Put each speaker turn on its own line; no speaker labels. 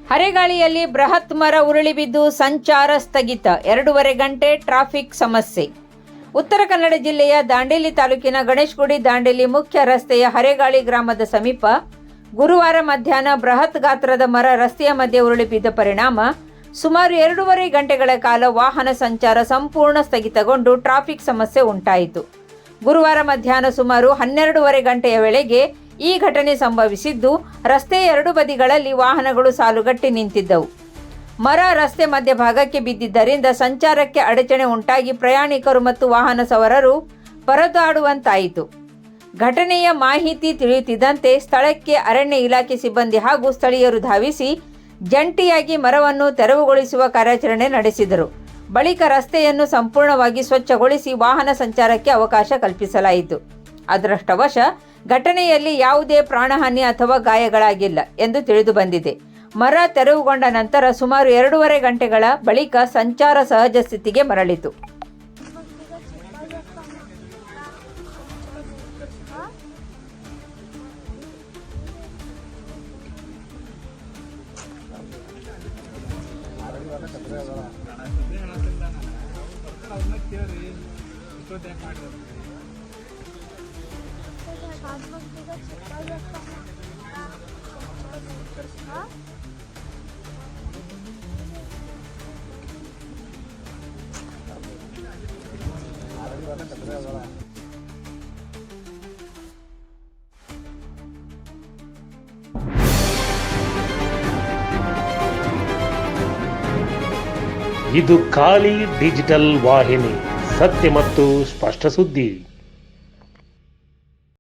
ಹರೆಗಾಳಿಯಲ್ಲಿ ಬೃಹತ್ ಮರ ಉರುಳಿ ಬಿದ್ದು ಸಂಚಾರ ಸ್ಥಗಿತ, 2.5 ಗಂಟೆ ಟ್ರಾಫಿಕ್ ಸಮಸ್ಯೆ. ಉತ್ತರ ಕನ್ನಡ ಜಿಲ್ಲೆಯ ದಾಂಡೇಲಿ ತಾಲೂಕಿನ ಗಣೇಶಗುಡಿ ದಾಂಡೇಲಿ ಮುಖ್ಯ ರಸ್ತೆಯ ಹರೆಗಾಳಿ ಗ್ರಾಮದ ಸಮೀಪ ಗುರುವಾರ ಮಧ್ಯಾಹ್ನ ಬೃಹತ್ ಗಾತ್ರದ ಮರ ರಸ್ತೆಯ ಮಧ್ಯೆ ಉರುಳಿ ಬಿದ್ದ ಪರಿಣಾಮ ಸುಮಾರು 2.5 ಗಂಟೆಗಳ ಕಾಲ ವಾಹನ ಸಂಚಾರ ಸಂಪೂರ್ಣ ಸ್ಥಗಿತಗೊಂಡು ಟ್ರಾಫಿಕ್ ಸಮಸ್ಯೆ ಉಂಟಾಯಿತು. ಗುರುವಾರ ಮಧ್ಯಾಹ್ನ ಸುಮಾರು 12.5 ಗಂಟೆಯ ವೇಳೆಗೆ ಈ ಘಟನೆ ಸಂಭವಿಸಿದ್ದು, ರಸ್ತೆಯ 2 ಬದಿಗಳಲ್ಲಿ ವಾಹನಗಳು ಸಾಲುಗಟ್ಟಿ ನಿಂತಿದ್ದವು. ಮರ ರಸ್ತೆ ಮಧ್ಯಭಾಗಕ್ಕೆ ಬಿದ್ದಿದ್ದರಿಂದ ಸಂಚಾರಕ್ಕೆ ಅಡಚಣೆ ಉಂಟಾಗಿ ಪ್ರಯಾಣಿಕರು ಮತ್ತು ವಾಹನ ಸವಾರರು ಪರದಾಡುವಂತಾಯಿತು. ಘಟನೆಯ ಮಾಹಿತಿ ತಿಳಿಯುತ್ತಿದ್ದಂತೆ ಸ್ಥಳಕ್ಕೆ ಅರಣ್ಯ ಇಲಾಖೆ ಸಿಬ್ಬಂದಿ ಹಾಗೂ ಸ್ಥಳೀಯರು ಧಾವಿಸಿ ಜಂಟಿಯಾಗಿ ಮರವನ್ನು ತೆರವುಗೊಳಿಸುವ ಕಾರ್ಯಾಚರಣೆ ನಡೆಸಿದರು. ಬಳಿಕ ರಸ್ತೆಯನ್ನು ಸಂಪೂರ್ಣವಾಗಿ ಸ್ವಚ್ಛಗೊಳಿಸಿ ವಾಹನ ಸಂಚಾರಕ್ಕೆ ಅವಕಾಶ ಕಲ್ಪಿಸಲಾಯಿತು. ಅದೃಷ್ಟವಶ ಘಟನೆಯಲ್ಲಿ ಯಾವುದೇ ಪ್ರಾಣಹಾನಿ ಅಥವಾ ಗಾಯಗಳಾಗಿಲ್ಲ ಎಂದು ತಿಳಿದು ಬಂದಿದೆ. ಮರ ತೆರವುಗೊಂಡ ನಂತರ ಸುಮಾರು 2.5 ಗಂಟೆಗಳ ಬಳಿಕ ಸಂಚಾರ ಸಹಜ ಸ್ಥಿತಿಗೆ ಮರಳಿತು.
ಇದು ಖಾಲಿ ಡಿಜಿಟಲ್ ವಾಹಿನಿ, ಸತ್ಯ ಮತ್ತು ಸ್ಪಷ್ಟ ಸುದ್ದಿ.